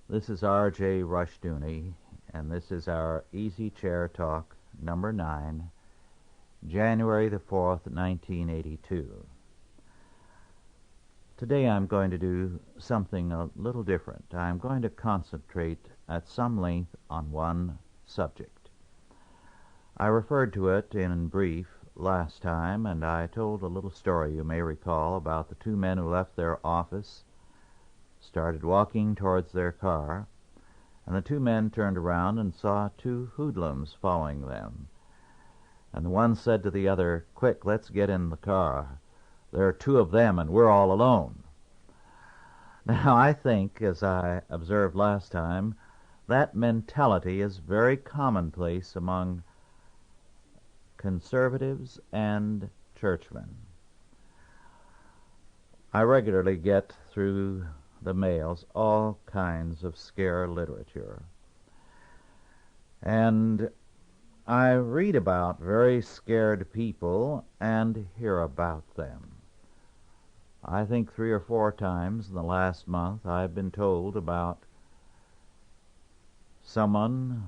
This is R.J. Rushdoony, and this is our Easy Chair Talk number 9, January the 4th, 1982. Today I'm going to do something a little different. I'm going to concentrate at some length on one subject. I referred to it in brief last time, and I told a little story, you may recall, about the two men who left their office, started walking towards their car, and the two men turned around and saw two hoodlums following them. And the one said to the other, "Quick, let's get in the car. There are two of them, and we're all alone." Now, I think, as I observed last time, that mentality is very commonplace among conservatives and churchmen. I regularly get through the mails all kinds of scare literature, and I read about very scared people and hear about them. I think 3 or 4 times in the last month I've been told about someone,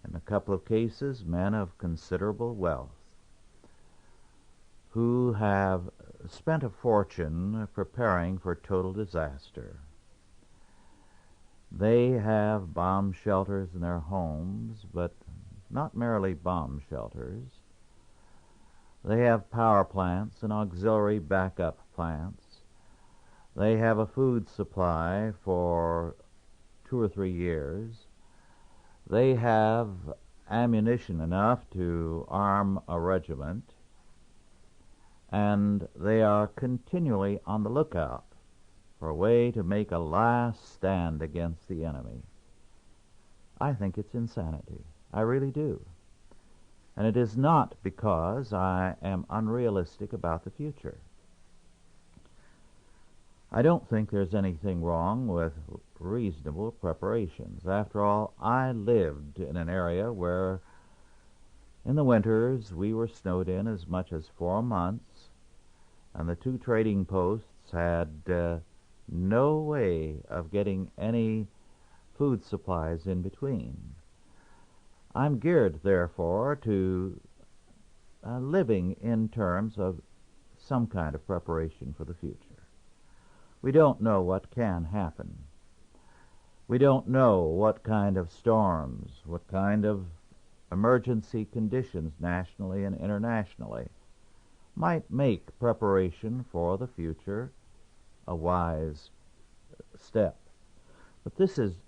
in a couple of cases men of considerable wealth, who have spent a fortune preparing for total disaster. They have bomb shelters in their homes, but not merely bomb shelters. They have power plants and auxiliary backup plants. They have a food supply for 2 or 3 years. They have ammunition enough to arm a regiment, and they are continually on the lookout for a way to make a last stand against the enemy. I think it's insanity. I really do. And it is not because I am unrealistic about the future. I don't think there's anything wrong with reasonable preparations. After all, I lived in an area where in the winters we were snowed in as much as 4 months, and the 2 trading posts had no way of getting any food supplies in between. I'm geared, therefore, to living in terms of some kind of preparation for the future. We don't know what can happen. We don't know what kind of storms, what kind of emergency conditions nationally and internationally might make preparation for the future a wise step. But this is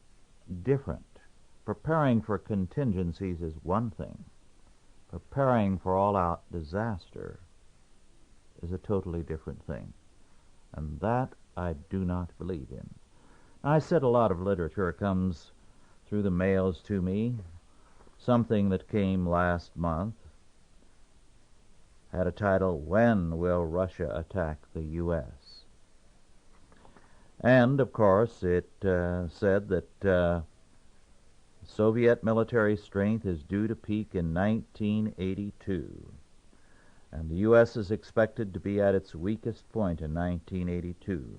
different. Preparing for contingencies is one thing. Preparing for all-out disaster is a totally different thing. And that I do not believe in. I said a lot of literature comes through the mails to me. Something that came last month had a title, "When Will Russia Attack the U.S.?" And, of course, it said that Soviet military strength is due to peak in 1982, and the U.S. is expected to be at its weakest point in 1982,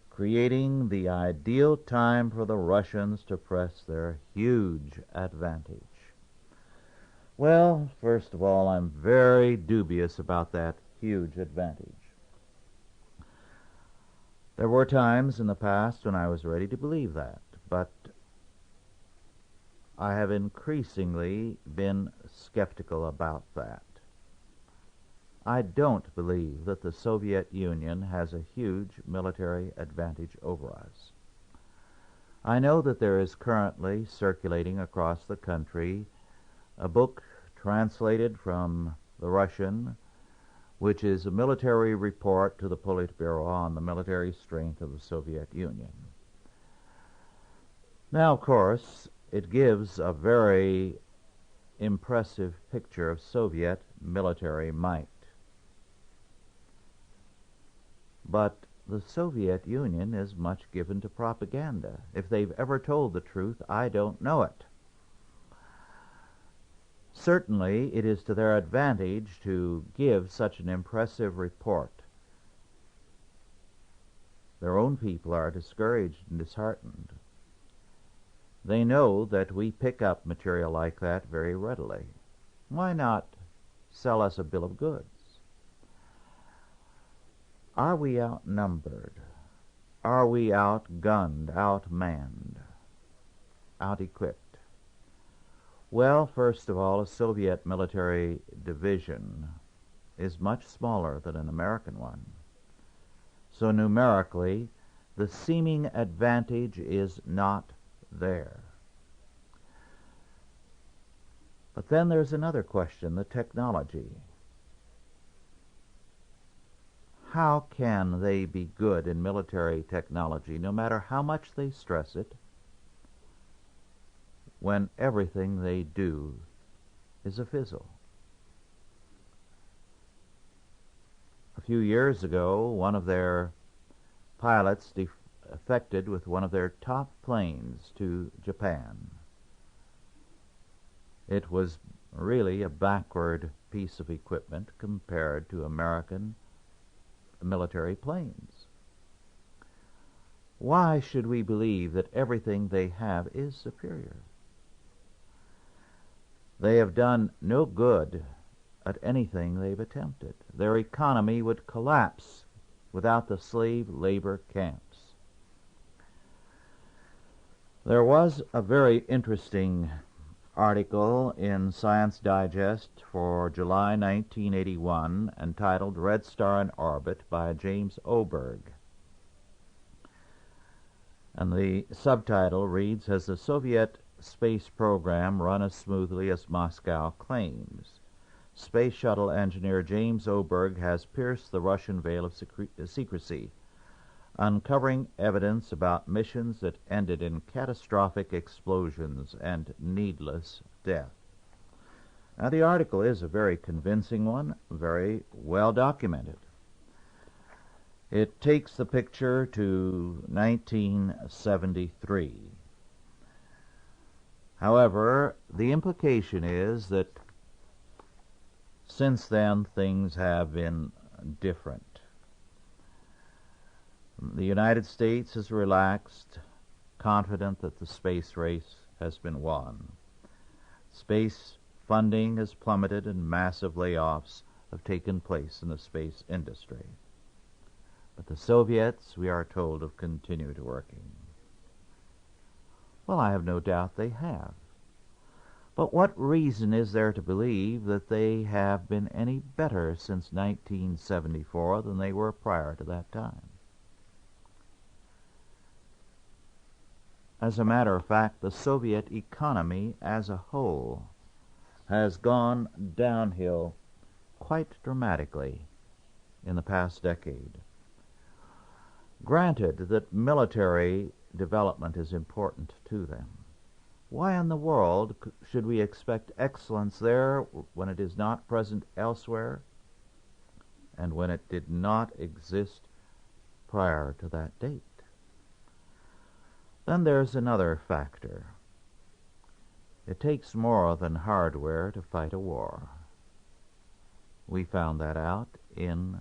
creating the ideal time for the Russians to press their huge advantage. Well, first of all, I'm very dubious about that huge advantage. There were times in the past when I was ready to believe that, but I have increasingly been skeptical about that. I don't believe that the Soviet Union has a huge military advantage over us. I know that there is currently circulating across the country a book translated from the Russian, which is a military report to the Politburo on the military strength of the Soviet Union. Now, of course, it gives a very impressive picture of Soviet military might. But the Soviet Union is much given to propaganda. If they've ever told the truth, I don't know it. Certainly, it is to their advantage to give such an impressive report. Their own people are discouraged and disheartened. They know that we pick up material like that very readily. Why not sell us a bill of goods? Are we outnumbered? Are we outgunned, outmanned, out-equipped? Well, first of all, a Soviet military division is much smaller than an American one. So numerically, the seeming advantage is not there. But then there's another question, the technology. How can they be good in military technology, no matter how much they stress it, when everything they do is a fizzle? A few years ago, one of their pilots defected with one of their top planes to Japan. It was really a backward piece of equipment compared to American military planes. Why should we believe that everything they have is superior? They have done no good at anything they've attempted. Their economy would collapse without the slave labor camps. There was a very interesting article in Science Digest for July 1981 entitled Red Star in Orbit by James Oberg. And the subtitle reads, Has the Soviet space program run as smoothly as Moscow claims? Space shuttle engineer James Oberg has pierced the Russian veil of secrecy, uncovering evidence about missions that ended in catastrophic explosions and needless death. Now, the article is a very convincing one, very well documented. It takes the picture to 1973. However, the implication is that since then things have been different. The United States has relaxed, confident that the space race has been won. Space funding has plummeted and massive layoffs have taken place in the space industry. But the Soviets, we are told, have continued working. Well, I have no doubt they have. But what reason is there to believe that they have been any better since 1974 than they were prior to that time? As a matter of fact, the Soviet economy as a whole has gone downhill quite dramatically in the past decade. Granted that military development is important to them, why in the world should we expect excellence there when it is not present elsewhere and when it did not exist prior to that date? Then there's another factor. It takes more than hardware to fight a war. We found that out in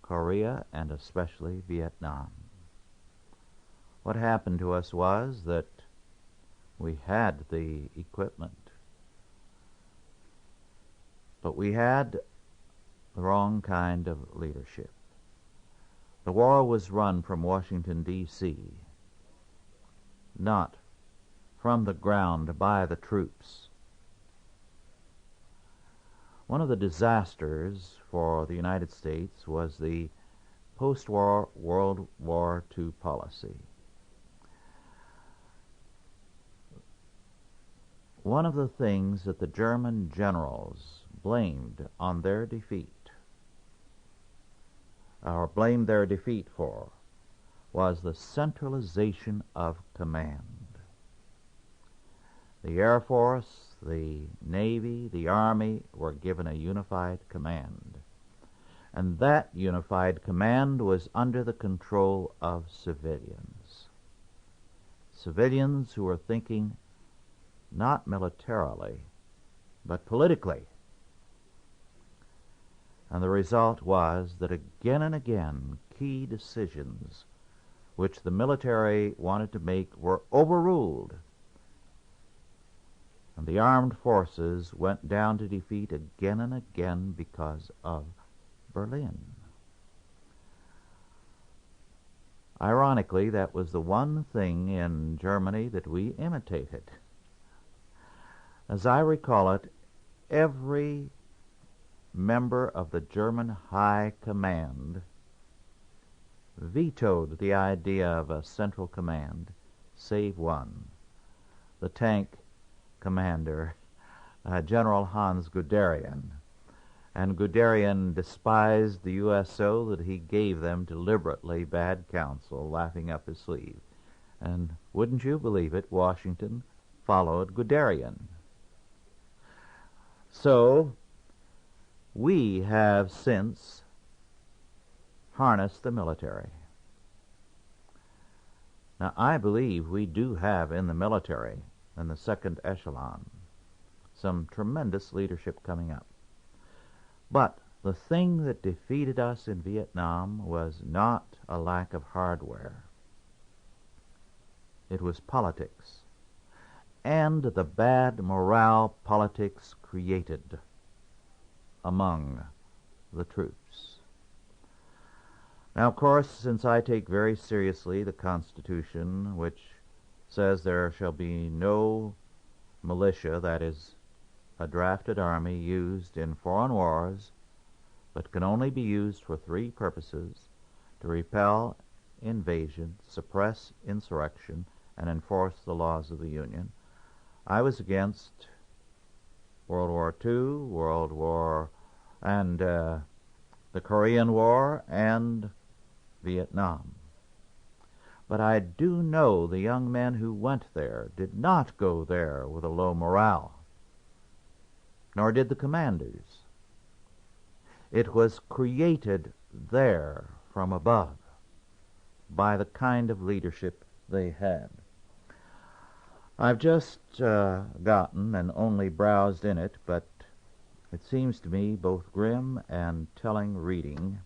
Korea and especially Vietnam. What happened to us was that we had the equipment, but we had the wrong kind of leadership. The war was run from Washington, D.C., not from the ground by the troops. One of the disasters for the United States was the post-war World War II policy. One of the things that the German generals blamed on their defeat, or blamed their defeat for, was the centralization of command. The Air Force, the Navy, the Army were given a unified command. And that unified command was under the control of civilians. Civilians who were thinking not militarily, but politically. And the result was that again and again, key decisions which the military wanted to make were overruled, and the armed forces went down to defeat again and again because of Berlin. Ironically, that was the one thing in Germany that we imitated. As I recall it, every member of the German High Command vetoed the idea of a central command, save one, the tank commander, General Hans Guderian. And Guderian despised the U.S. so that he gave them deliberately bad counsel, laughing up his sleeve. And wouldn't you believe it, Washington followed Guderian. So we have since harnessed the military. Now, I believe we do have in the military, in the second echelon, some tremendous leadership coming up. But the thing that defeated us in Vietnam was not a lack of hardware. It was politics, and the bad morale politics created among the troops. Now, of course, since I take very seriously the Constitution, which says there shall be no militia, that is, a drafted army used in foreign wars, but can only be used for three purposes: to repel invasion, suppress insurrection, and enforce the laws of the Union. I was against World War II, the Korean War, and Vietnam. But I do know the young men who went there did not go there with a low morale, nor did the commanders. It was created there from above by the kind of leadership they had. I've just gotten and only browsed in it, but it seems to me both grim and telling reading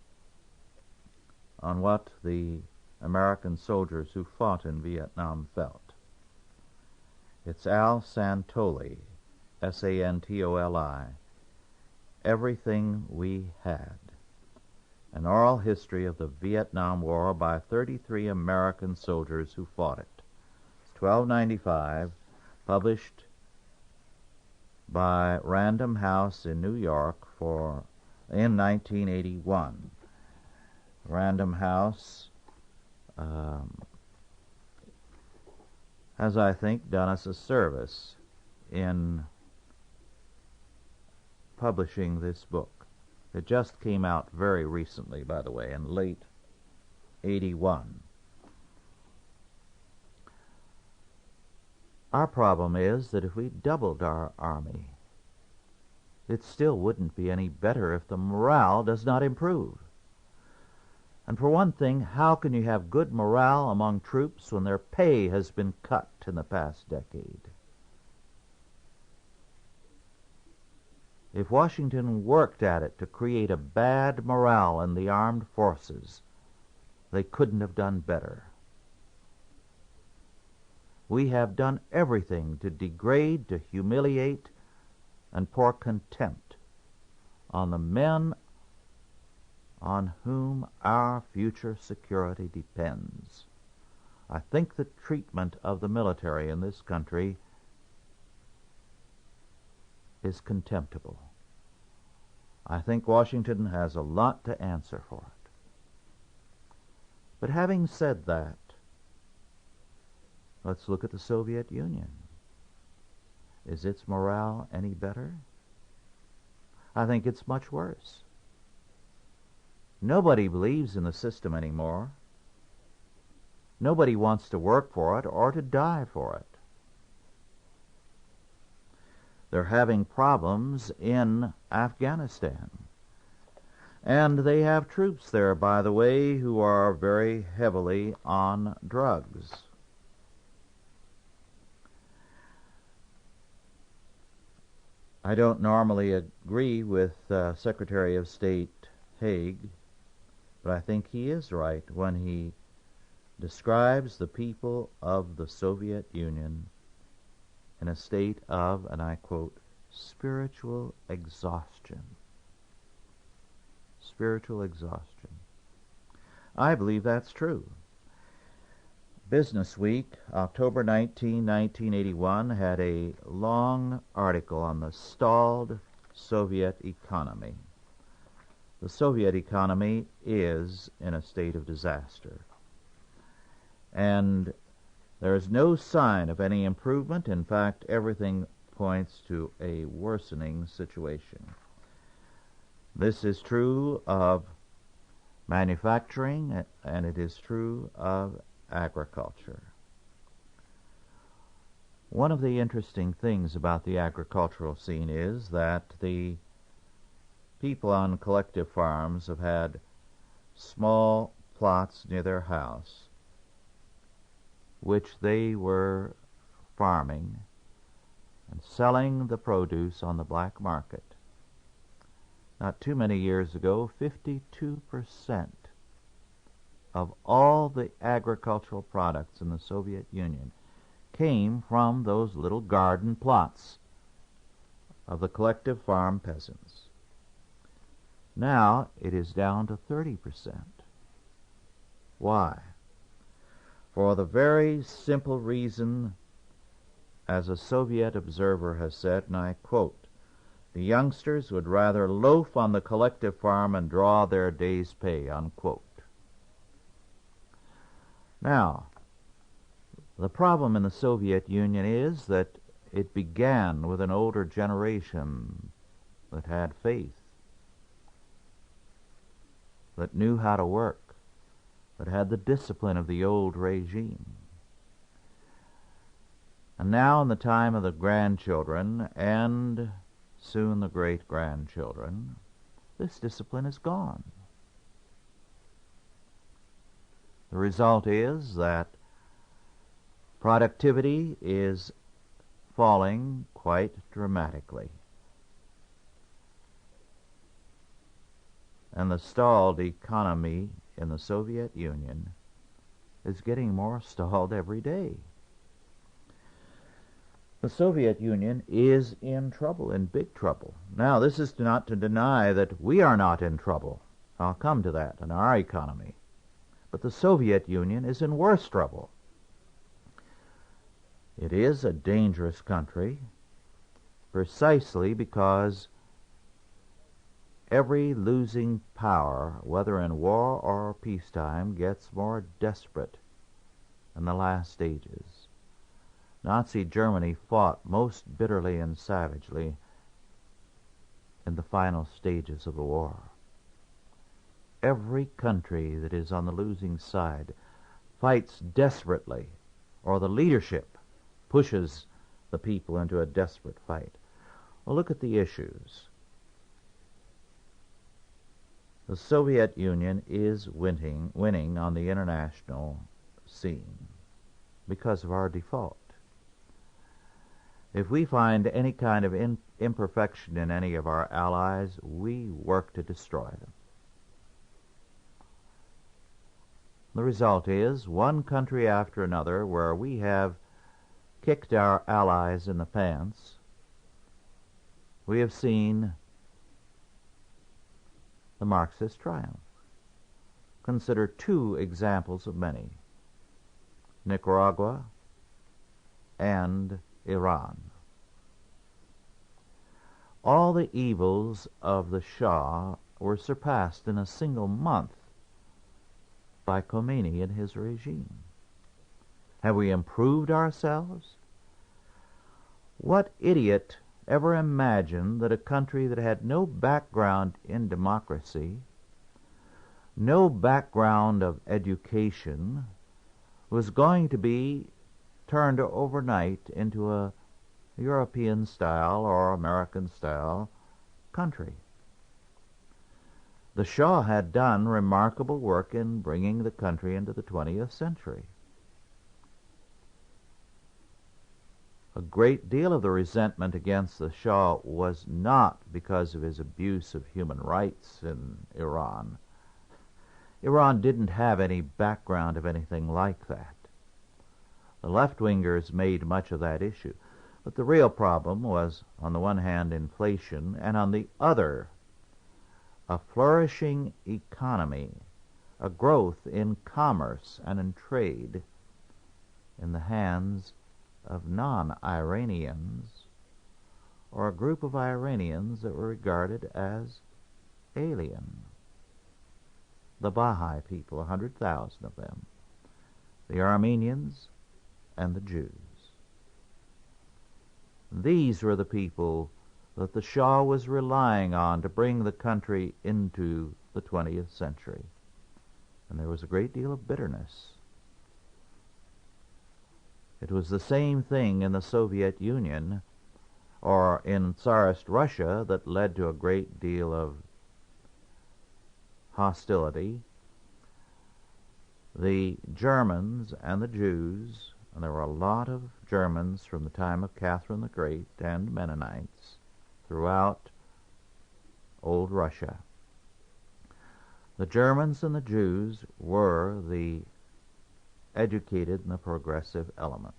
on what the American soldiers who fought in Vietnam felt. It's Al Santoli, S-A-N-T-O-L-I, Everything We Had, an oral history of the Vietnam War by 33 American soldiers who fought it. It's $12.95, published by Random House in New York in 1981. Random House has, I think, done us a service in publishing this book. It just came out very recently, by the way, in late 81. Our problem is that if we doubled our army, it still wouldn't be any better if the morale does not improve. And for one thing, how can you have good morale among troops when their pay has been cut in the past decade? If Washington worked at it to create a bad morale in the armed forces, they couldn't have done better. We have done everything to degrade, to humiliate, and pour contempt on the men on whom our future security depends. I think the treatment of the military in this country is contemptible. I think Washington has a lot to answer for it. But having said that, let's look at the Soviet Union. Is its morale any better? I think it's much worse. Nobody believes in the system anymore. Nobody wants to work for it or to die for it. They're having problems in Afghanistan. And they have troops there, by the way, who are very heavily on drugs. I don't normally agree with Secretary of State Haig But I think he is right when he describes the people of the Soviet Union in a state of, and I quote, spiritual exhaustion. Spiritual exhaustion. I believe that's true. Business Week, October 19, 1981, had a long article on the stalled Soviet economy. The Soviet economy is in a state of disaster. And there is no sign of any improvement. In fact, everything points to a worsening situation. This is true of manufacturing, and it is true of agriculture. One of the interesting things about the agricultural scene is that the people on collective farms have had small plots near their house which they were farming and selling the produce on the black market. Not too many years ago, 52% of all the agricultural products in the Soviet Union came from those little garden plots of the collective farm peasants. Now it is down to 30%. Why? For the very simple reason, as a Soviet observer has said, and I quote, "The youngsters would rather loaf on the collective farm and draw their day's pay," unquote. Now, the problem in the Soviet Union is that it began with an older generation that had faith, that knew how to work, that had the discipline of the old regime. And now in the time of the grandchildren and soon the great-grandchildren, this discipline is gone. The result is that productivity is falling quite dramatically. And the stalled economy in the Soviet Union is getting more stalled every day. The Soviet Union is in trouble, in big trouble. Now, this is not to deny that we are not in trouble. I'll come to that in our economy. But the Soviet Union is in worse trouble. It is a dangerous country precisely because every losing power, whether in war or peacetime, gets more desperate in the last stages. Nazi Germany fought most bitterly and savagely in the final stages of the war. Every country that is on the losing side fights desperately, or the leadership pushes the people into a desperate fight. Well, look at the issues. The Soviet Union is winning on the international scene because of our default. If we find any kind of imperfection in any of our allies, we work to destroy them. The result is one country after another where we have kicked our allies in the pants. We have seen the Marxist triumph. Consider two examples of many: Nicaragua and Iran. All the evils of the Shah were surpassed in a single month by Khomeini and his regime. Have we improved ourselves? What idiot ever imagined that a country that had no background in democracy, no background of education, was going to be turned overnight into a European-style or American-style country? The Shah had done remarkable work in bringing the country into the 20th century. A great deal of the resentment against the Shah was not because of his abuse of human rights in Iran. Iran didn't have any background of anything like that. The left-wingers made much of that issue. But the real problem was, on the one hand, inflation, and on the other, a flourishing economy, a growth in commerce and in trade in the hands of non-Iranians, or a group of Iranians that were regarded as alien. The Baha'i people, 100,000 of them, the Armenians, and the Jews. These were the people that the Shah was relying on to bring the country into the 20th century. And there was a great deal of bitterness. It was the same thing in the Soviet Union or in Tsarist Russia that led to a great deal of hostility. The Germans and the Jews, and there were a lot of Germans from the time of Catherine the Great and Mennonites throughout old Russia. The Germans and the Jews were the educated and the progressive element,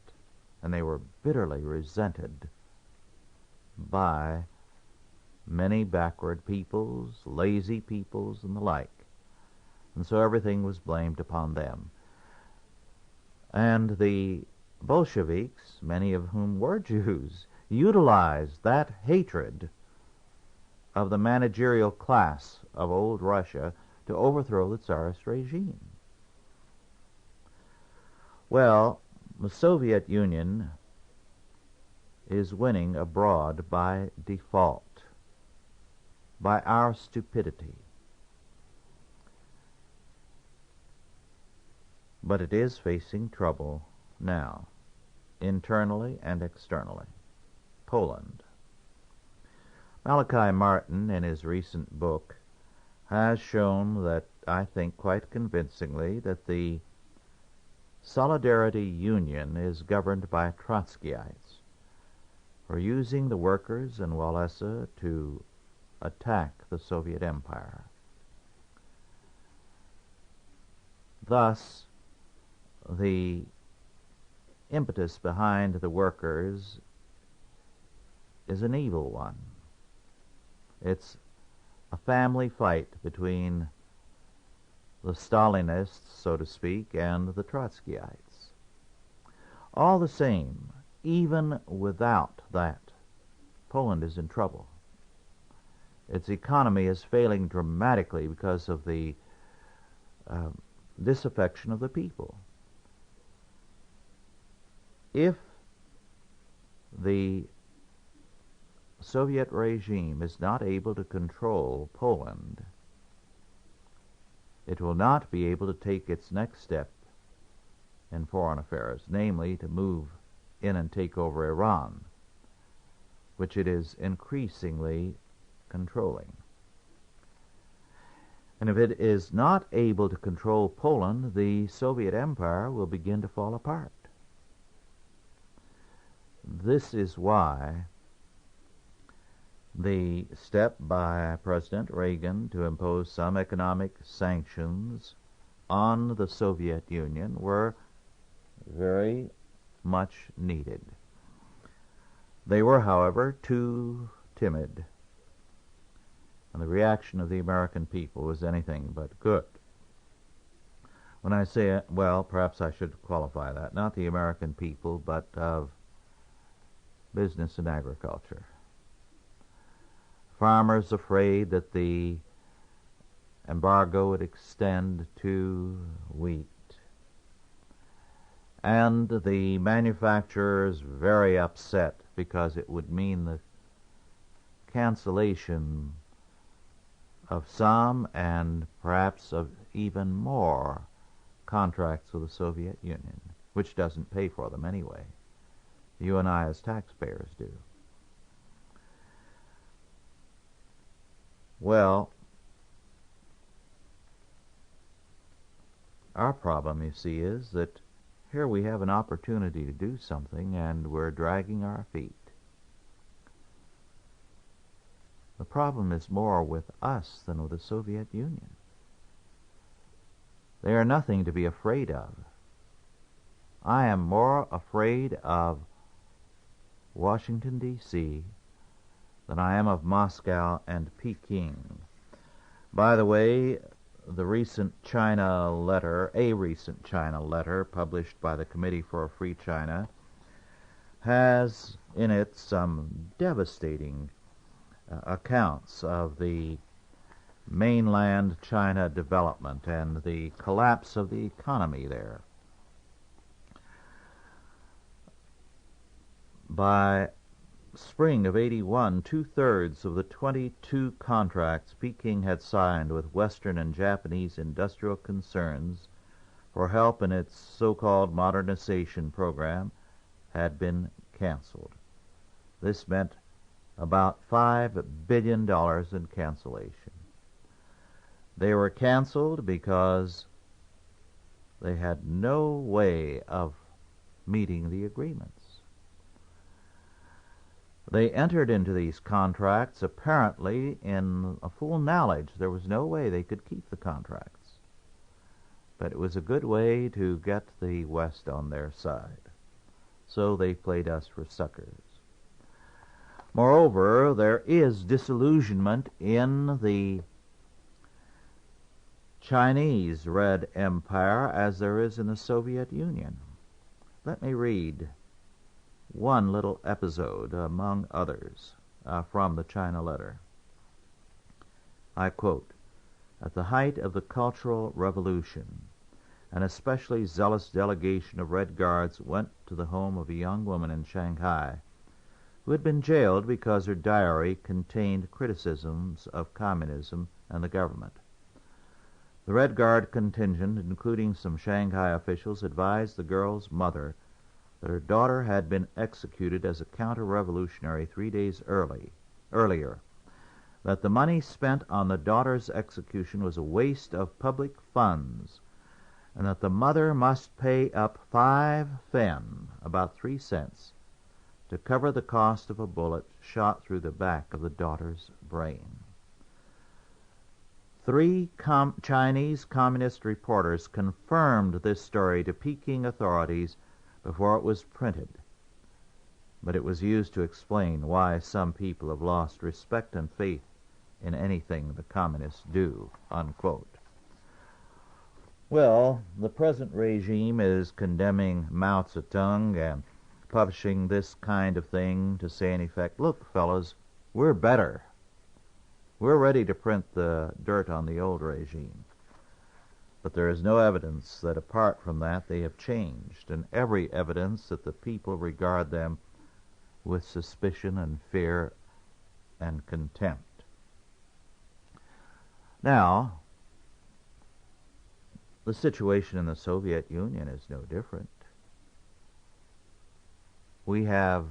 and they were bitterly resented by many backward peoples, lazy peoples, and the like. And so everything was blamed upon them. And the Bolsheviks, many of whom were Jews, utilized that hatred of the managerial class of old Russia to overthrow the Tsarist regime. Well, the Soviet Union is winning abroad by default, by our stupidity. But it is facing trouble now, internally and externally. Poland. Malachi Martin, in his recent book, has shown that, I think quite convincingly, that the Solidarity Union is governed by Trotskyites for using the workers in Wałęsa to attack the Soviet Empire. Thus, the impetus behind the workers is an evil one. It's a family fight between the Stalinists, so to speak, and the Trotskyites. All the same, even without that, Poland is in trouble. Its economy is failing dramatically because of the disaffection of the people. If the Soviet regime is not able to control Poland, it will not be able to take its next step in foreign affairs, namely to move in and take over Iran, which it is increasingly controlling. And if it is not able to control Poland, the Soviet Empire will begin to fall apart. This is why the step by President Reagan to impose some economic sanctions on the Soviet Union were very much needed. They were, however, too timid, and the reaction of the American people was anything but good. When I say, well, perhaps I should qualify that, not the American people, but of business and agriculture. Farmers afraid that the embargo would extend to wheat, and the manufacturers very upset because it would mean the cancellation of some and perhaps of even more contracts with the Soviet Union, which doesn't pay for them anyway. You and I as taxpayers do. Well, our problem, you see, is that here we have an opportunity to do something and we're dragging our feet. The problem is more with us than with the Soviet Union. They are nothing to be afraid of. I am more afraid of Washington, D.C. than I am of Moscow and Peking. By the way, a recent China letter published by the Committee for a Free China has in it some devastating accounts of the mainland China development and the collapse of the economy there. By spring of '81, 2/3 of the 22 contracts Peking had signed with Western and Japanese industrial concerns for help in its so-called modernization program had been canceled. This meant about $5 billion in cancellation. They were canceled because they had no way of meeting the agreements. They entered into these contracts apparently in a full knowledge there was no way they could keep the contracts. But it was a good way to get the West on their side. So they played us for suckers. Moreover, there is disillusionment in the Chinese Red Empire as there is in the Soviet Union. Let me read one little episode, among others, from the China letter. I quote, "At the height of the Cultural Revolution, an especially zealous delegation of Red Guards went to the home of a young woman in Shanghai who had been jailed because her diary contained criticisms of communism and the government. The Red Guard contingent, including some Shanghai officials, advised the girl's mother that her daughter had been executed as a counter-revolutionary 3 days earlier, that the money spent on the daughter's execution was a waste of public funds, and that the mother must pay up 5 fen, about 3 cents, to cover the cost of a bullet shot through the back of the daughter's brain." 3 Chinese communist reporters confirmed this story to Peking authorities before it was printed, but it was used to explain why some people have lost respect and faith in anything the communists do, unquote. Well, the present regime is condemning Mao Zedong and publishing this kind of thing to say in effect, look, fellas, we're better. We're ready to print the dirt on the old regime. But there is no evidence that apart from that they have changed, and every evidence that the people regard them with suspicion and fear and contempt. Now, the situation in the Soviet Union is no different. We have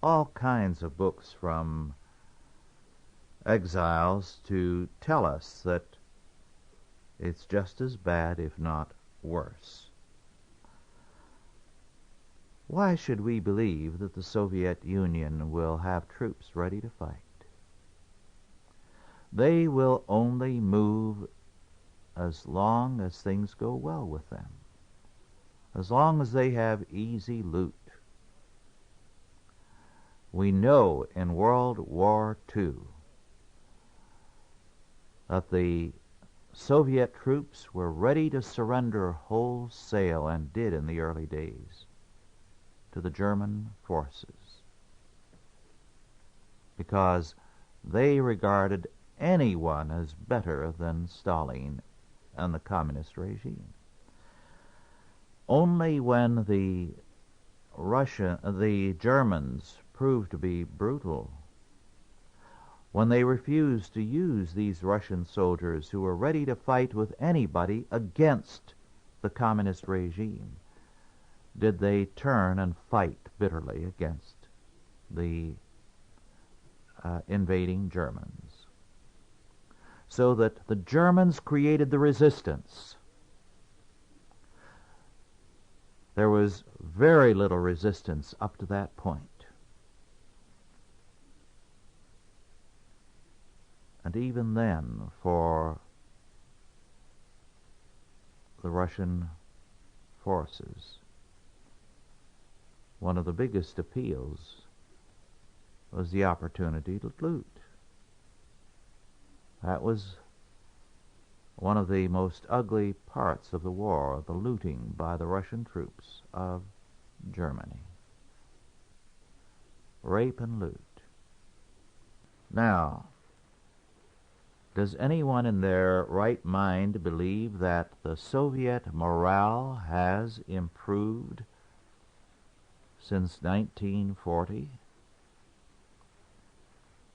all kinds of books from exiles to tell us that it's just as bad, if not worse. Why should we believe that the Soviet Union will have troops ready to fight? They will only move as long as things go well with them, as long as they have easy loot. We know in World War II that the Soviet troops were ready to surrender wholesale, and did in the early days, to the German forces, because they regarded anyone as better than Stalin and the communist regime. Only when the Germans proved to be brutal, when they refused to use these Russian soldiers who were ready to fight with anybody against the communist regime, did they turn and fight bitterly against the invading Germans. So that the Germans created the resistance. There was very little resistance up to that point. And even then, for the Russian forces. One of the biggest appeals was the opportunity to loot. That was one of the most ugly parts of the war, the looting by the Russian troops of Germany. Rape and loot. Now, does anyone in their right mind believe that the Soviet morale has improved since 1940?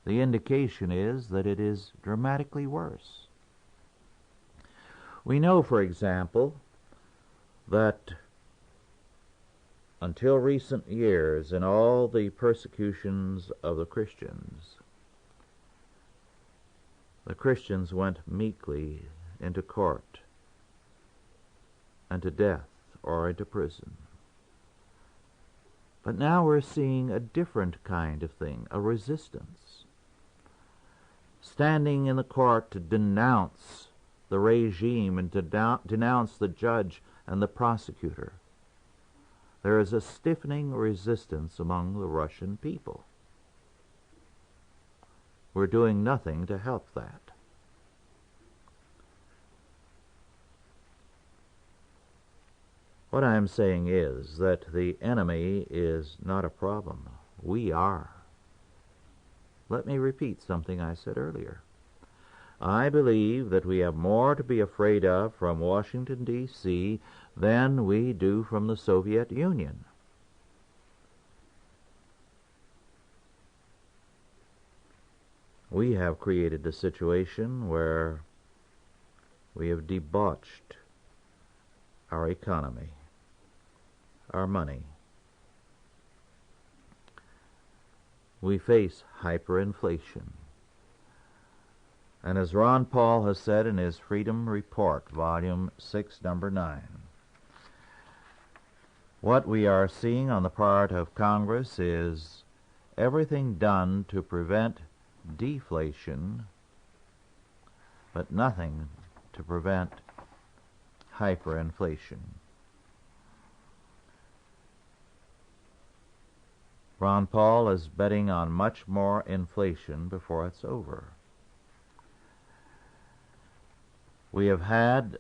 The indication is that it is dramatically worse. We know, for example, that until recent years, in all the persecutions of the Christians went meekly into court and to death or into prison. But now we're seeing a different kind of thing, a resistance. Standing in the court to denounce the regime and to denounce the judge and the prosecutor. There is a stiffening resistance among the Russian people. We're doing nothing to help that. What I'm saying is that the enemy is not a problem. We are. Let me repeat something I said earlier. I believe that we have more to be afraid of from Washington, D.C. than we do from the Soviet Union. We have created a situation where we have debauched our economy, our money. We face hyperinflation. And as Ron Paul has said in his Freedom Report, Volume 6, Number 9, what we are seeing on the part of Congress is everything done to prevent deflation, but nothing to prevent hyperinflation. Ron Paul is betting on much more inflation before it's over. We have had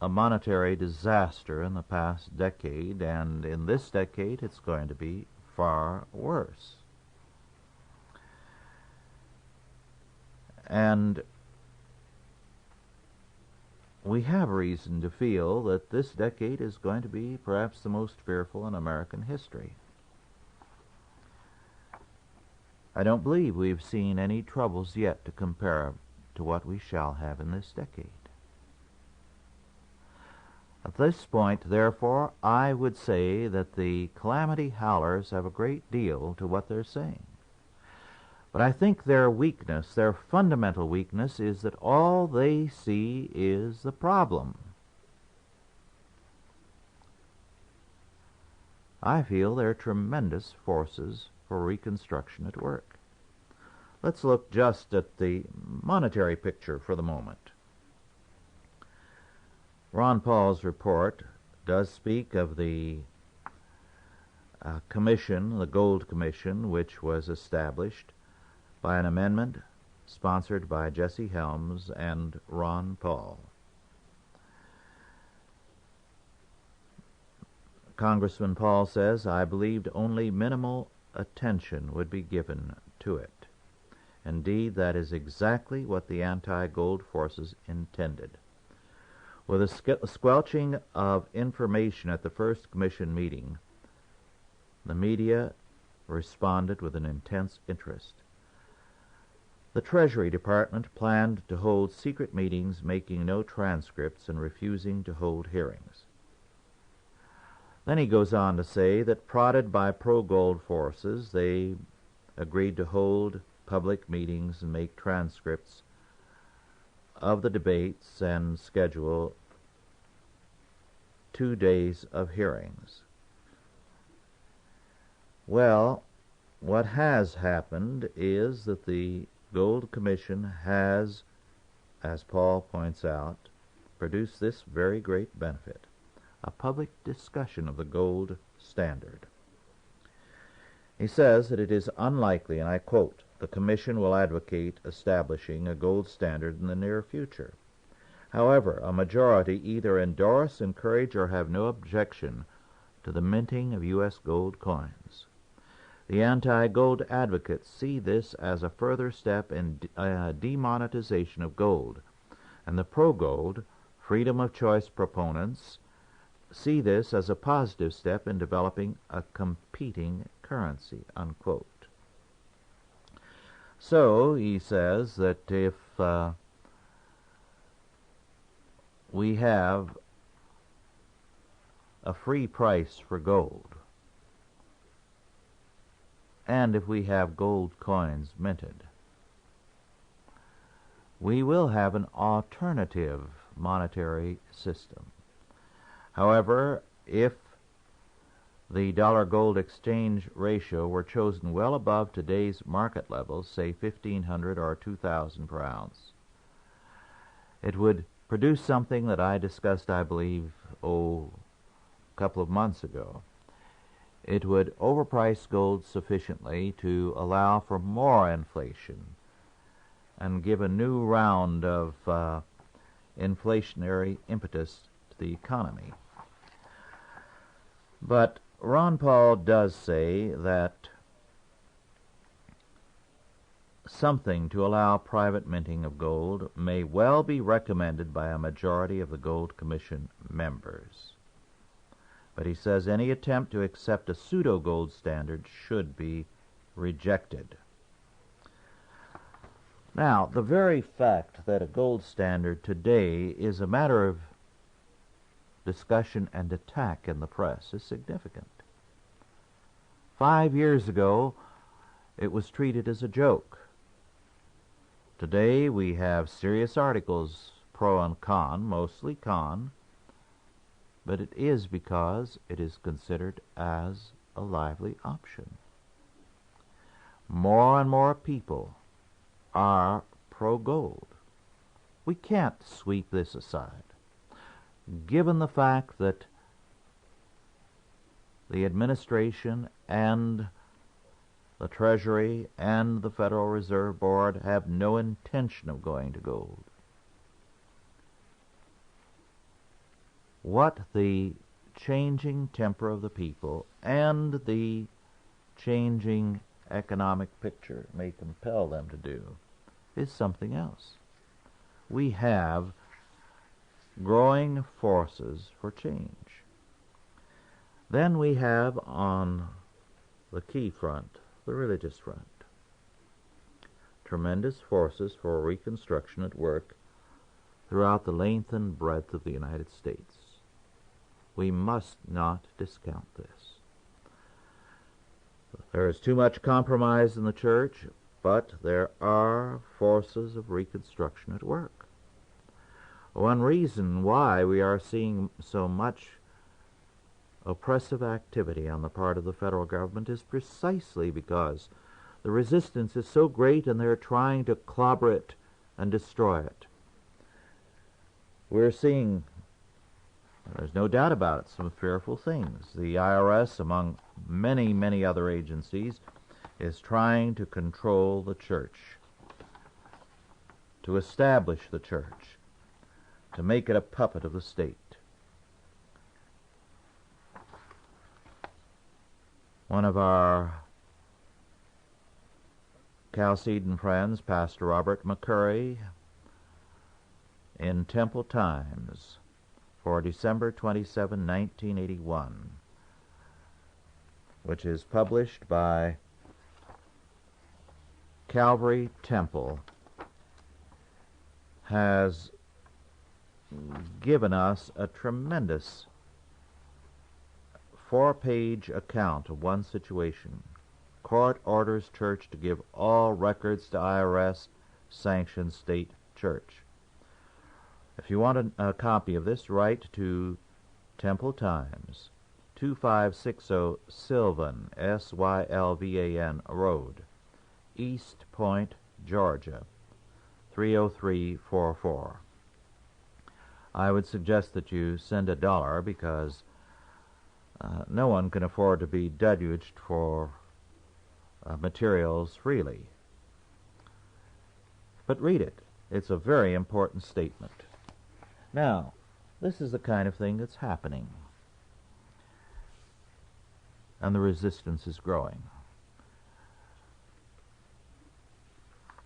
a monetary disaster in the past decade, and in this decade it's going to be far worse. And we have reason to feel that this decade is going to be perhaps the most fearful in American history. I don't believe we've seen any troubles yet to compare to what we shall have in this decade. At this point, therefore, I would say that the calamity howlers have a great deal to what they're saying. But I think their weakness, their fundamental weakness, is that all they see is the problem. I feel there are tremendous forces for reconstruction at work. Let's look just at the monetary picture for the moment. Ron Paul's report does speak of the commission, the Gold Commission, which was established by an amendment sponsored by Jesse Helms and Ron Paul. Congressman Paul says, "I believed only minimal attention would be given to it. Indeed, that is exactly what the anti-gold forces intended. With a squelching of information at the first commission meeting, the media responded with an intense interest. The Treasury Department planned to hold secret meetings, making no transcripts and refusing to hold hearings." Then he goes on to say that prodded by pro-gold forces, they agreed to hold public meetings and make transcripts of the debates and schedule 2 days of hearings. Well, what has happened is that the Gold Commission has, as Paul points out, produce this very great benefit: a public discussion of the gold standard. He says that it is unlikely, and I quote, "the Commission will advocate establishing a gold standard in the near future. However, a majority either endorse, encourage, or have no objection to the minting of U.S. gold coins. The anti-gold advocates see this as a further step in demonetization of gold, and the pro-gold, freedom of choice proponents see this as a positive step in developing a competing currency," unquote. So he says that if we have a free price for gold, and if we have gold coins minted, we will have an alternative monetary system. However, if the dollar-gold exchange ratio were chosen well above today's market levels, say $1,500 or $2,000 per ounce, it would produce something that I discussed, I believe, a couple of months ago. It would overprice gold sufficiently to allow for more inflation and give a new round of inflationary impetus to the economy. But Ron Paul does say that something to allow private minting of gold may well be recommended by a majority of the Gold Commission members. But he says any attempt to accept a pseudo-gold standard should be rejected. Now, the very fact that a gold standard today is a matter of discussion and attack in the press is significant. 5 years ago, it was treated as a joke. Today, we have serious articles, pro and con, mostly con, but it is because it is considered as a lively option. More and more people are pro-gold. We can't sweep this aside, given the fact that the administration and the Treasury and the Federal Reserve Board have no intention of going to gold. What the changing temper of the people and the changing economic picture may compel them to do is something else. We have growing forces for change. Then we have on the key front, the religious front, tremendous forces for reconstruction at work throughout the length and breadth of the United States. We must not discount this. There is too much compromise in the church, but there are forces of reconstruction at work. One reason why we are seeing so much oppressive activity on the part of the federal government is precisely because the resistance is so great and they're trying to clobber it and destroy it. We're seeing, there's no doubt about it, some fearful things. The IRS, among many, many other agencies, is trying to control the church, to establish the church, to make it a puppet of the state. One of our Chalcedon friends, Pastor Robert McCurry, in Temple Times for December 27, 1981, which is published by Calvary Temple, has given us a tremendous 4-page account of one situation. Court orders church to give all records to IRS-sanctioned state church. If you want a copy of this, write to Temple Times, 2560 Sylvan, Sylvan Road, East Point, Georgia, 30344. I would suggest that you send $1 because no one can afford to be deluged for materials freely. But read it. It's a very important statement. Now, this is the kind of thing that's happening, and the resistance is growing.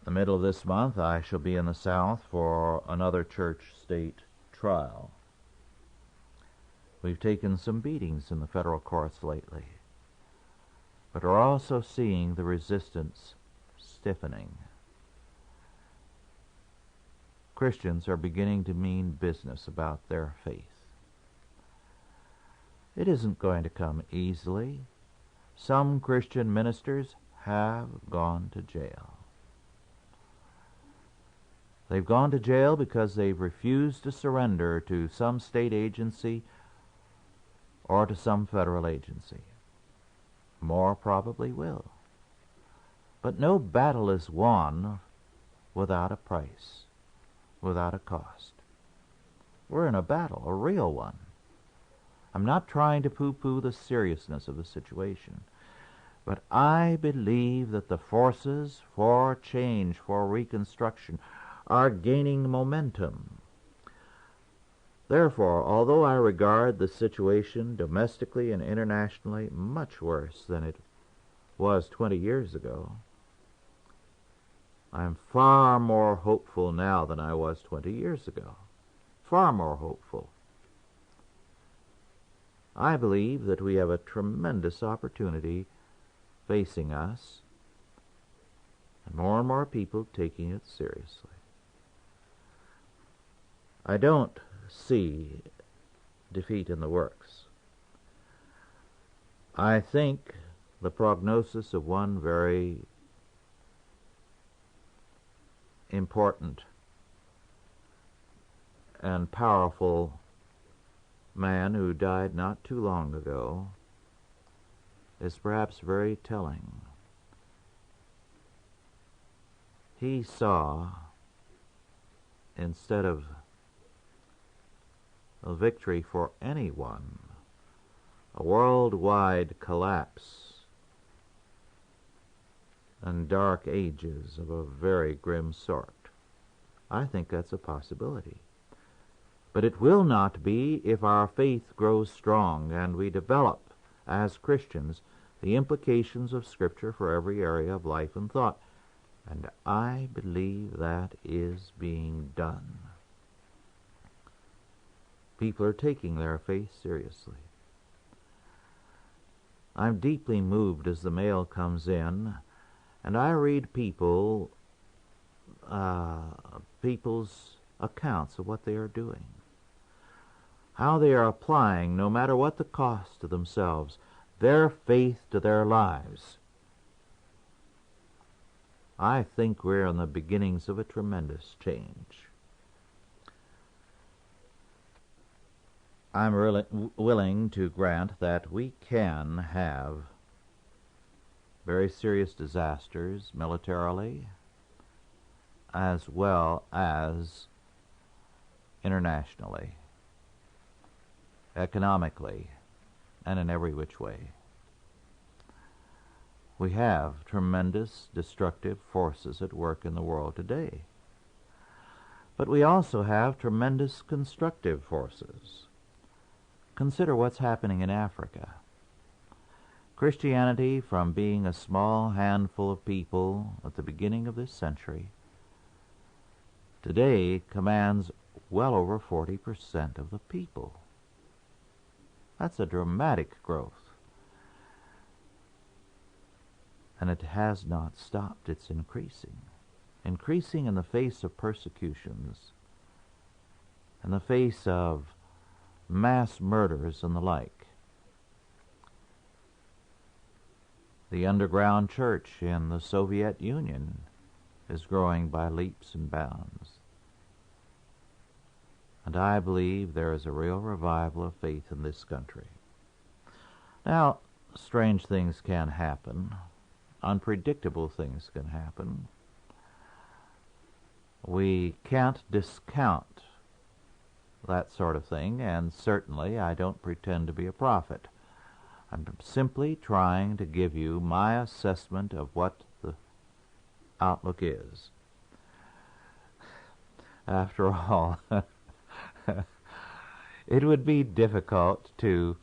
In the middle of this month, I shall be in the South for another church-state trial. We've taken some beatings in the federal courts lately, but are also seeing the resistance stiffening. Christians are beginning to mean business about their faith. It isn't going to come easily. Some Christian ministers have gone to jail. They've gone to jail because they've refused to surrender to some state agency or to some federal agency. More probably will. But no battle is won without a price, without a cost. We're in a battle, a real one. I'm not trying to pooh-pooh the seriousness of the situation, but I believe that the forces for change, for reconstruction, are gaining momentum. Therefore, although I regard the situation domestically and internationally much worse than it was 20 years ago, I'm far more hopeful now than I was 20 years ago. Far more hopeful. I believe that we have a tremendous opportunity facing us, and more people taking it seriously. I don't see defeat in the works. I think the prognosis of one very important and powerful man who died not too long ago is perhaps very telling. He saw, instead of a victory for anyone, a worldwide collapse and dark ages of a very grim sort. I think that's a possibility. But it will not be if our faith grows strong and we develop, as Christians, the implications of Scripture for every area of life and thought. And I believe that is being done. People are taking their faith seriously. I'm deeply moved as the mail comes in, and I read people's accounts of what they are doing, how they are applying, no matter what the cost to themselves, their faith to their lives. I think we're in the beginnings of a tremendous change. I'm really willing to grant that we can have very serious disasters militarily as well as internationally, economically, and in every which way. We have tremendous destructive forces at work in the world today. But we also have tremendous constructive forces. Consider what's happening in Africa. Christianity, from being a small handful of people at the beginning of this century, today commands well over 40% of the people. That's a dramatic growth. And it has not stopped. It's increasing. Increasing in the face of persecutions, in the face of mass murders and the like. The underground church in the Soviet Union is growing by leaps and bounds. And I believe there is a real revival of faith in this country. Now, strange things can happen. Unpredictable things can happen. We can't discount that sort of thing, and certainly I don't pretend to be a prophet. I'm simply trying to give you my assessment of what the outlook is. After all, it would be difficult to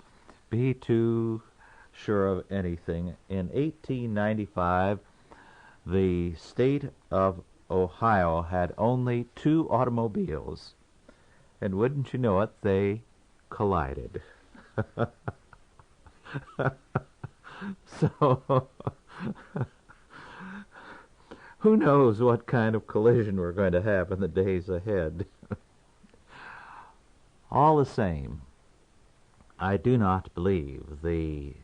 be too sure of anything. In 1895, the state of Ohio had only 2 automobiles, and wouldn't you know it, they collided. So, who knows what kind of collision we're going to have in the days ahead. All the same, I do not believe the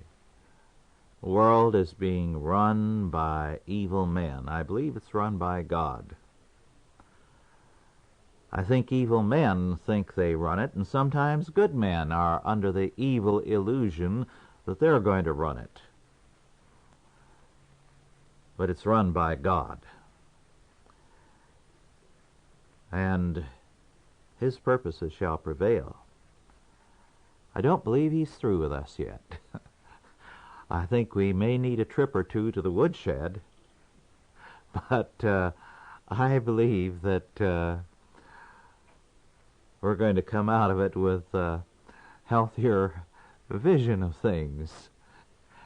world is being run by evil men. I believe it's run by God. I think evil men think they run it, and sometimes good men are under the evil illusion that they're going to run it. But it's run by God. And His purposes shall prevail. I don't believe He's through with us yet. I think we may need a trip or two to the woodshed, but I believe that we're going to come out of it with a healthier vision of things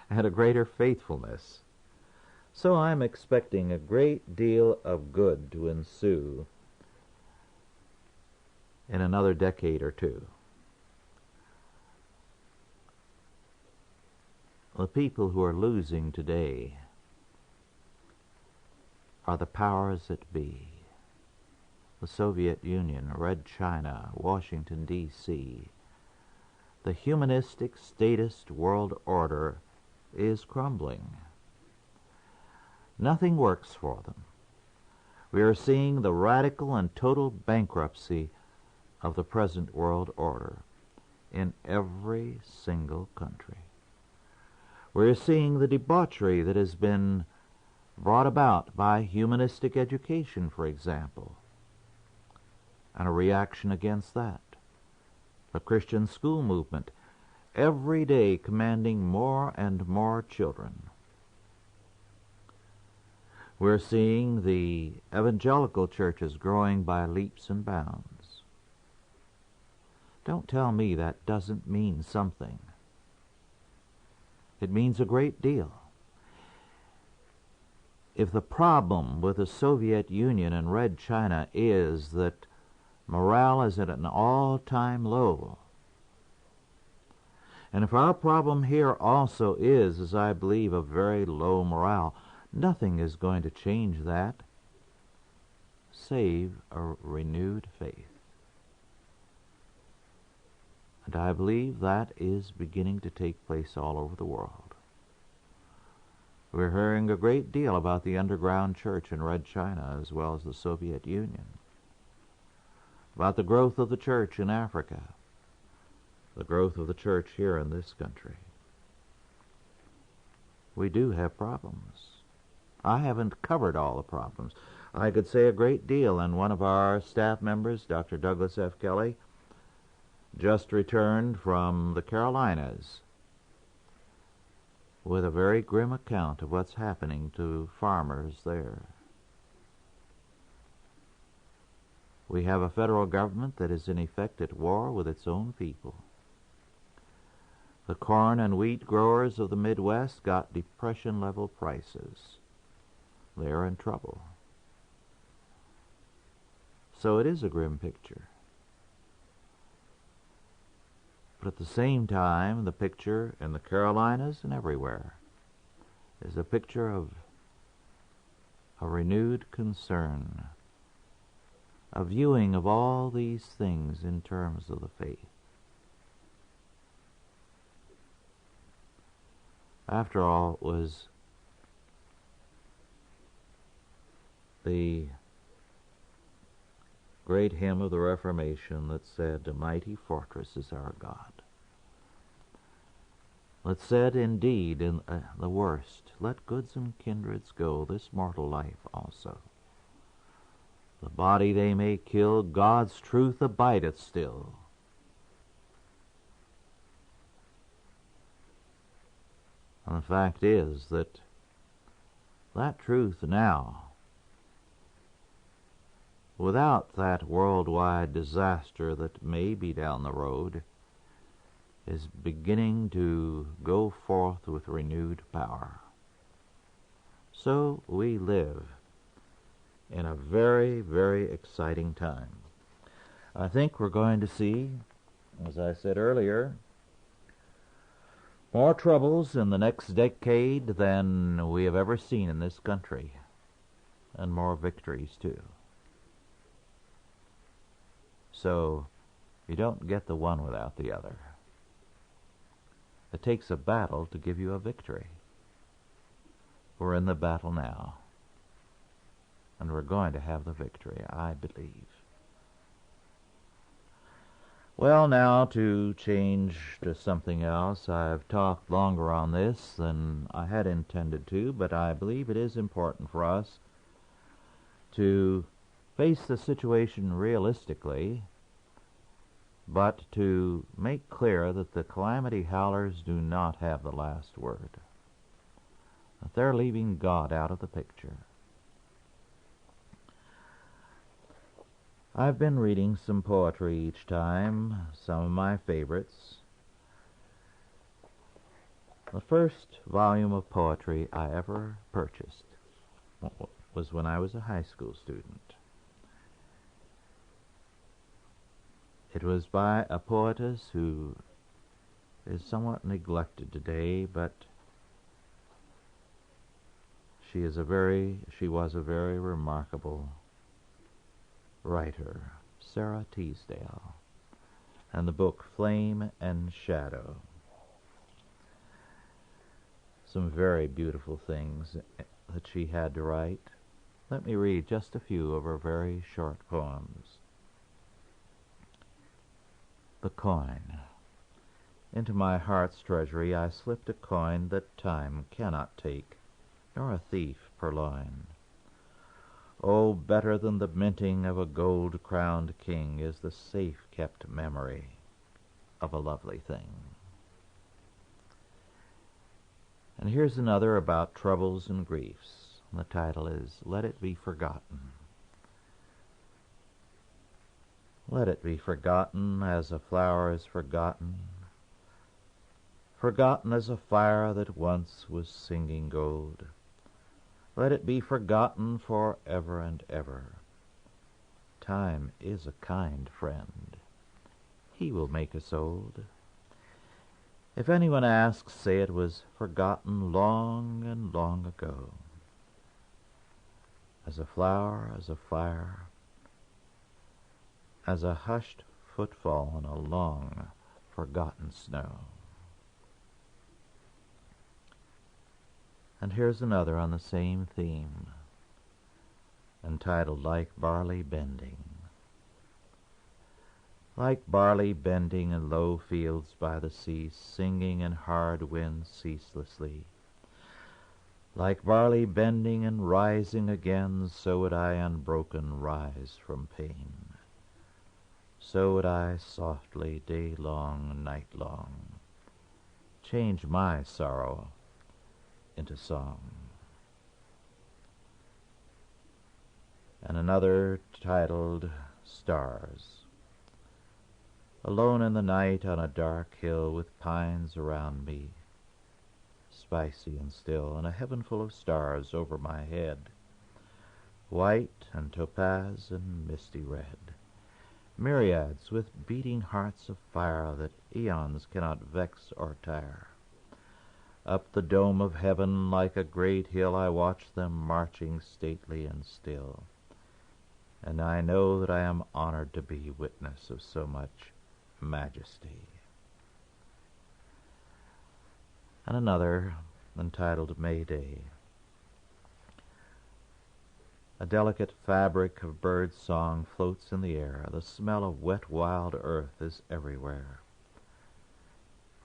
and a greater faithfulness. So I'm expecting a great deal of good to ensue in another decade or two. The people who are losing today are the powers that be. The Soviet Union, Red China, Washington, D.C. The humanistic, statist world order is crumbling. Nothing works for them. We are seeing the radical and total bankruptcy of the present world order in every single country. We're seeing the debauchery that has been brought about by humanistic education, for example, and a reaction against that. The Christian school movement, every day commanding more and more children. We're seeing the evangelical churches growing by leaps and bounds. Don't tell me that doesn't mean something. It means a great deal. If the problem with the Soviet Union and Red China is that morale is at an all-time low, and if our problem here also is, as I believe, a very low morale, nothing is going to change that save a renewed faith. And I believe that is beginning to take place all over the world. We're hearing a great deal about the underground church in Red China as well as the Soviet Union, about the growth of the church in Africa, the growth of the church here in this country. We do have problems. I haven't covered all the problems. I could say a great deal, and one of our staff members, Dr. Douglas F. Kelly, just returned from the Carolinas with a very grim account of what's happening to farmers there. We have a federal government that is in effect at war with its own people. The corn and wheat growers of the Midwest got depression-level prices. They're in trouble. So it is a grim picture. But at the same time, the picture in the Carolinas and everywhere is a picture of a renewed concern, a viewing of all these things in terms of the faith. After all, it was the great hymn of the Reformation that said, "A mighty fortress is our God." That said, indeed, in the worst, "Let goods and kindreds go, this mortal life also. The body they may kill, God's truth abideth still. And the fact is that truth now, without that worldwide disaster that may be down the road, is beginning to go forth with renewed power. So we live in a very, very exciting time. I think we're going to see, as I said earlier, more troubles in the next decade than we have ever seen in this country, and more victories too. So you don't get the one without the other. It takes a battle to give you a victory. We're in the battle now, and we're going to have the victory, I believe. Well, now to change to something else. I've talked longer on this than I had intended to, but I believe it is important for us to face the situation realistically, but to make clear that the calamity howlers do not have the last word, that they're leaving God out of the picture. I've been reading some poetry each time, some of my favorites. The first volume of poetry I ever purchased was when I was a high school student. It was by a poetess who is somewhat neglected today, but she was a very remarkable writer, Sarah Teasdale, and the book Flame and Shadow. Some very beautiful things that she had to write. Let me read just a few of her very short poems. The Coin. Into my heart's treasury I slipped a coin that time cannot take, nor a thief purloin. Oh, better than the minting of a gold-crowned king is the safe-kept memory of a lovely thing. And here's another about troubles and griefs. The title is Let It Be Forgotten. Let it be forgotten as a flower is forgotten, forgotten as a fire that once was singing gold. Let it be forgotten for ever and ever. Time is a kind friend. He will make us old. If anyone asks, say it was forgotten long and long ago. As a flower, as a fire, as a hushed footfall on a long forgotten snow. And here's another on the same theme, entitled Like Barley Bending. Like barley bending in low fields by the sea, singing in hard winds ceaselessly. Like barley bending and rising again, so would I unbroken rise from pain. So would I softly, day long, night long, change my sorrow into song. And another titled Stars. Alone in the night on a dark hill with pines around me, spicy and still, and a heaven full of stars over my head, white and topaz and misty red, myriads with beating hearts of fire that eons cannot vex or tire. Up the dome of heaven like a great hill I watch them marching stately and still, and I know that I am honored to be witness of so much majesty. And another entitled May Day. A delicate fabric of bird song floats in the air. The smell of wet wild earth is everywhere.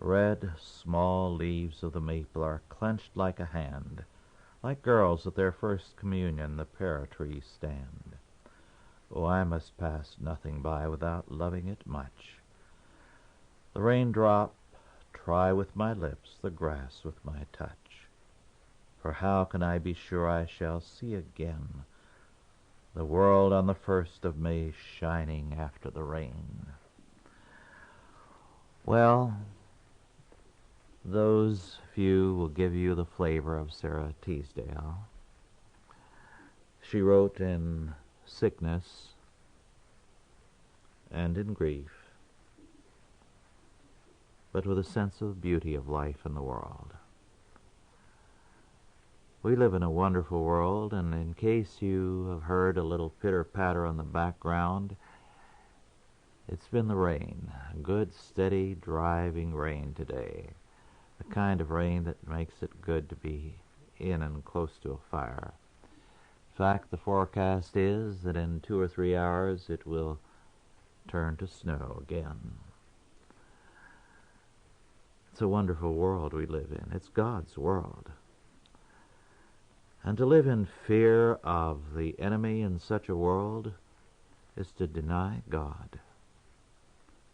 Red, small leaves of the maple are clenched like a hand. Like girls at their first communion, the pear trees stand. Oh, I must pass nothing by without loving it much. The raindrop try with my lips the grass with my touch. For how can I be sure I shall see again the world on the 1st of May shining after the rain? Well, those few will give you the flavor of Sarah Teasdale. She wrote in sickness and in grief, but with a sense of beauty of life in the world. We live in a wonderful world, and in case you have heard a little pitter-patter in the background, it's been the rain, a good, steady, driving rain today, the kind of rain that makes it good to be in and close to a fire. In fact, the forecast is that in 2 or 3 hours it will turn to snow again. It's a wonderful world we live in. It's God's world. And to live in fear of the enemy in such a world is to deny God.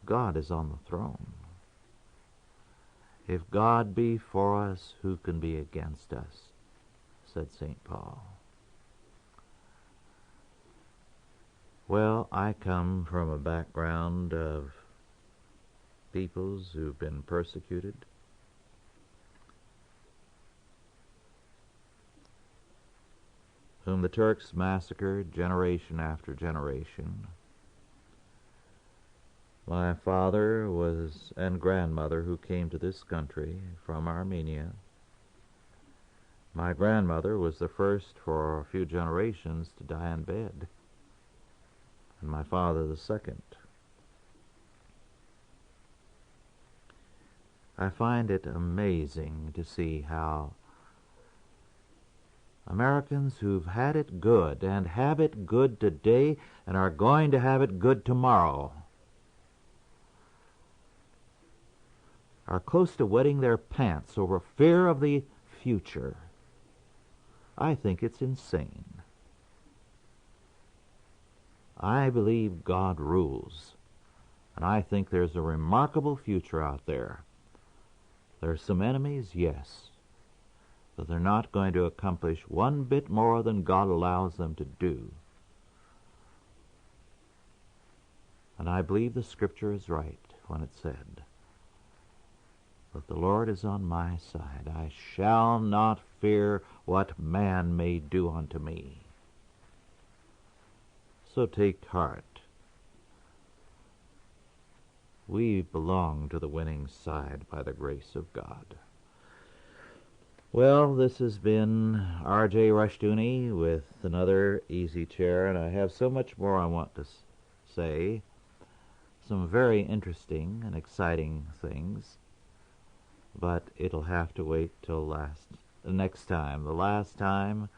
God is on the throne. If God be for us, who can be against us? Said St. Paul. Well, I come from a background of peoples who've been persecuted, whom the Turks massacred generation after generation. My father and grandmother who came to this country from Armenia. My grandmother was the first for a few generations to die in bed, and my father the second. I find it amazing to see how Americans who've had it good and have it good today and are going to have it good tomorrow are close to wetting their pants over fear of the future. I think it's insane. I believe God rules, and I think there's a remarkable future out there. There are some enemies, yes, but they're not going to accomplish one bit more than God allows them to do. And I believe the Scripture is right when it said that the Lord is on my side. I shall not fear what man may do unto me. So take heart. We belong to the winning side by the grace of God. Well, this has been R.J. Rushdoony with another Easy Chair, and I have so much more I want to say. Some very interesting and exciting things, but it'll have to wait till the next time. The last time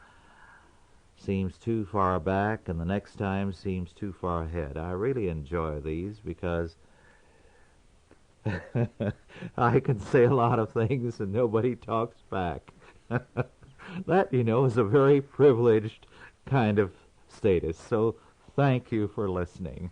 seems too far back, and the next time seems too far ahead. I really enjoy these because I can say a lot of things and nobody talks back. That, is a very privileged kind of status. So thank you for listening.